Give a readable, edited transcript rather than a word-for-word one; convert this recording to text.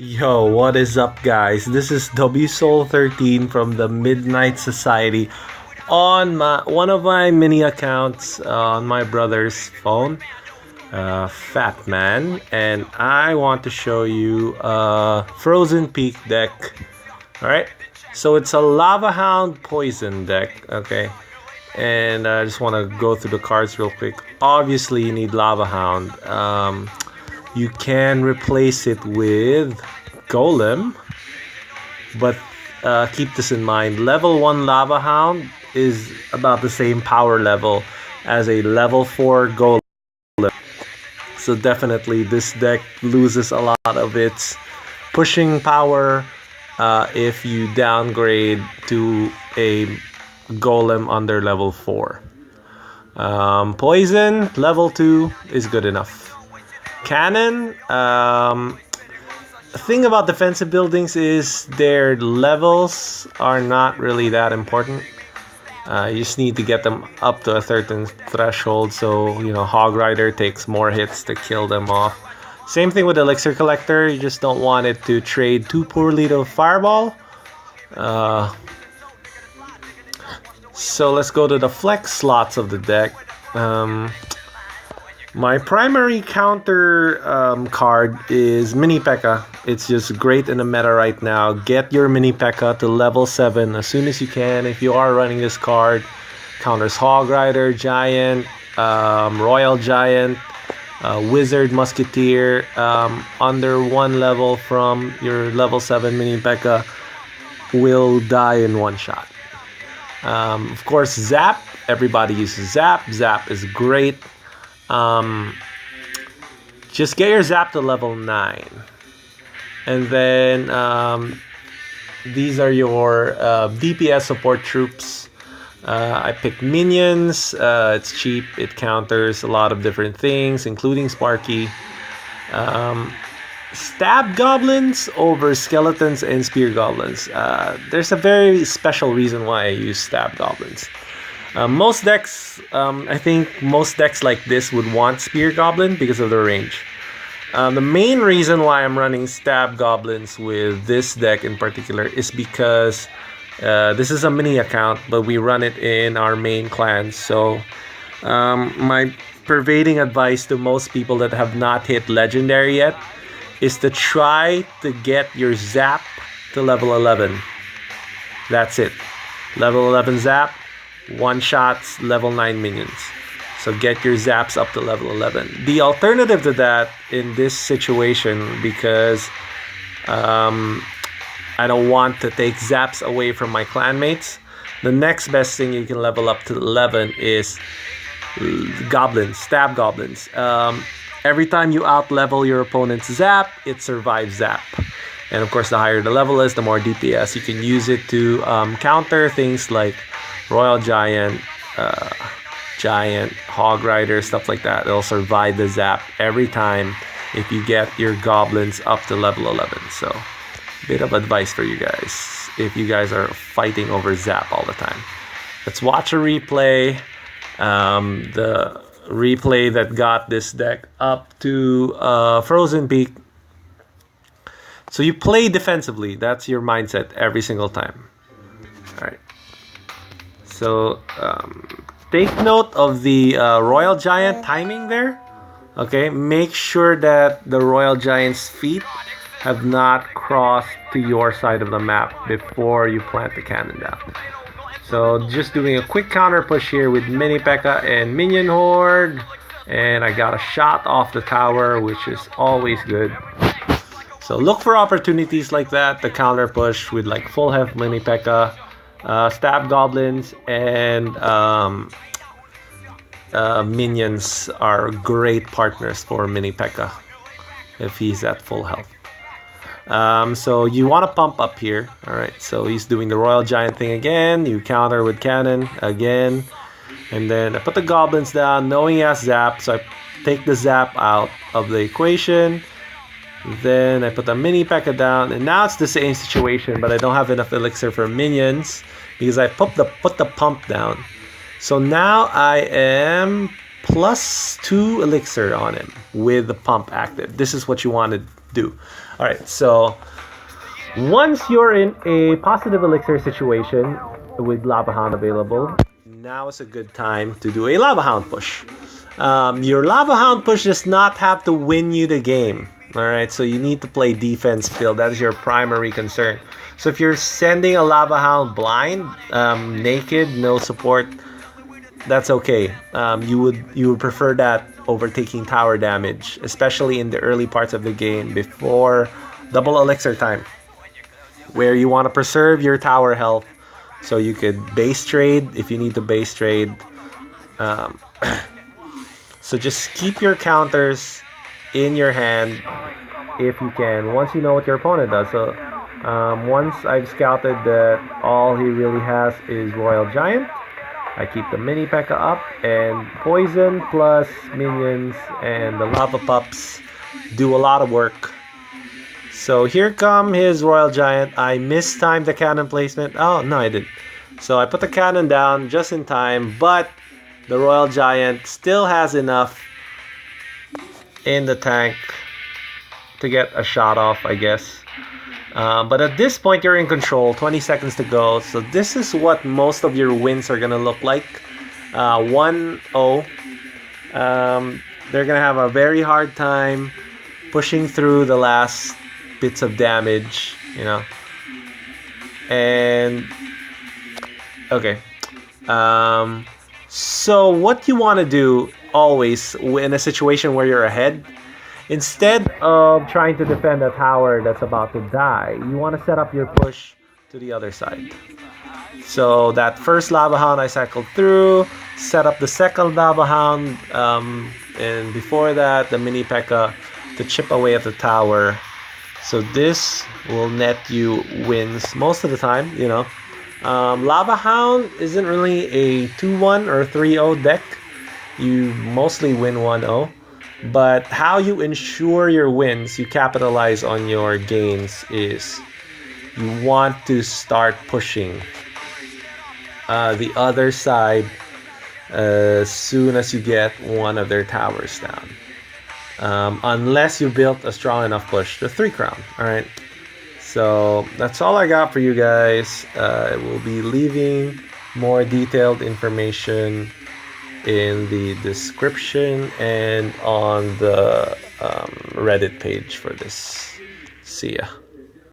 Yo, what is up, guys? This is WSoul13 from the Midnight Society on one of my mini accounts on my brother's phone, Fat Man, and I want to show you a Frozen Peak deck. All right, so it's a Lavahound Poison deck. Okay, and I just want to go through the cards real quick. Obviously, you need Lavahound. You can replace it with Golem, but keep this in mind. Level 1 Lavahound is about the same power level as a level 4 Golem. So definitely this deck loses a lot of its pushing power if you downgrade to a Golem under level 4. Poison, level 2 is good enough. Cannon, the thing about defensive buildings is their levels are not really that important. You just need to get them up to a certain threshold, so Hog Rider takes more hits to kill them off. Same thing with Elixir Collector, you just don't want it to trade too poorly to Fireball. So let's go to the flex slots of the deck. My primary counter card is MiniPekka. It's just great in the meta right now. Get your MiniPekka to level 7 as soon as you can. If you are running this card, counters Hog Rider, Giant, Royal Giant, Wizard, Musketeer, under 1 level from your level 7 MiniPekka will die in 1 shot. Of course, Zap. Everybody uses Zap. Zap is great. Just get your Zap to level 9. And then these are your DPS support troops. I picked Minions. It's cheap. It counters a lot of different things, including Sparky. Stab Goblins over Skeletons and Spear Goblins. There's a very special reason why I use Stab Goblins. Most decks, I think most decks like this would want Spear Goblin because of the range. The main reason why I'm running Stab Goblins with this deck in particular is because this is a mini account, but we run it in our main clan. So my pervading advice to most people that have not hit Legendary yet is to try to get your Zap to level 11. That's it. Level 11 Zap. 1-shots, level 9 minions. So get your Zaps up to level 11. The alternative to that in this situation, because I don't want to take Zaps away from my clanmates, the next best thing you can level up to 11 is Goblins, Stab Goblins. Every time you out-level your opponent's Zap, it survives Zap. And of course, the higher the level is, the more DPS. You can use it to counter things like Royal Giant, Hog Rider, stuff like that. It'll survive the Zap every time if you get your Goblins up to level 11. So, bit of advice for you guys if you guys are fighting over Zap all the time. Let's watch a replay. The replay that got this deck up to Frozen Peak. So you play defensively. That's your mindset every single time. All right. So take note of the Royal Giant timing there. Okay, make sure that the Royal Giant's feet have not crossed to your side of the map before you plant the cannon down. So just doing a quick counter push here with MiniPekka and Minion Horde. And I got a shot off the tower, which is always good. So look for opportunities like that, the counter push with like full health MiniPekka. Stab Goblins and Minions are great partners for MiniPekka if he's at full health. So you want to pump up here. Alright, so he's doing the Royal Giant thing again. You counter with Cannon again. And then I put the Goblins down knowing he has Zap. So I take the Zap out of the equation. Then I put the MiniPekka down, and now it's the same situation, but I don't have enough elixir for minions because I put the pump down. So now I am +2 elixir on him with the pump active. This is what you wanted do. All right, so once you're in a positive elixir situation with Lavahound available, now is a good time to do a Lavahound push. Your Lavahound push does not have to win you the game. All right, so you need to play defense field. That is your primary concern. So if you're sending a Lavahound blind, naked, no support, that's okay. You would prefer that over taking tower damage, especially in the early parts of the game before double elixir time, where you want to preserve your tower health so you could base trade if you need to base trade. So just keep your counters in your hand if you can, once you know what your opponent does. So once I've scouted that all he really has is Royal Giant, I keep the MiniPekka up, and Poison plus Minions and the Lava Pups do a lot of work. So here come his Royal Giant. I mistimed the cannon placement. Oh, no, I didn't. So I put the cannon down just in time, but the Royal Giant still has enough in the tank to get a shot off, I guess. But at this point, you're in control. 20 seconds to go. So this is what most of your wins are going to look like. 1-0. They're going to have a very hard time pushing through the last bits of damage, you know. And, okay. So what you want to do always in a situation where you're ahead, instead of trying to defend a tower that's about to die, you want to set up your push to the other side. So that first Lavahound I cycled through, set up the second Lavahound, and before that the MiniPekka to chip away at the tower. So this will net you wins most of the time, you know. Lavahound isn't really a 2-1 or 3-0 deck. You mostly win 1-0. But how you ensure your wins, you capitalize on your gains, is you want to start pushing the other side as soon as you get one of their towers down. Unless you built a strong enough push to 3 crown. Alright. So that's all I got for you guys. I will be leaving more detailed information in the description and on the Reddit page for this. See ya.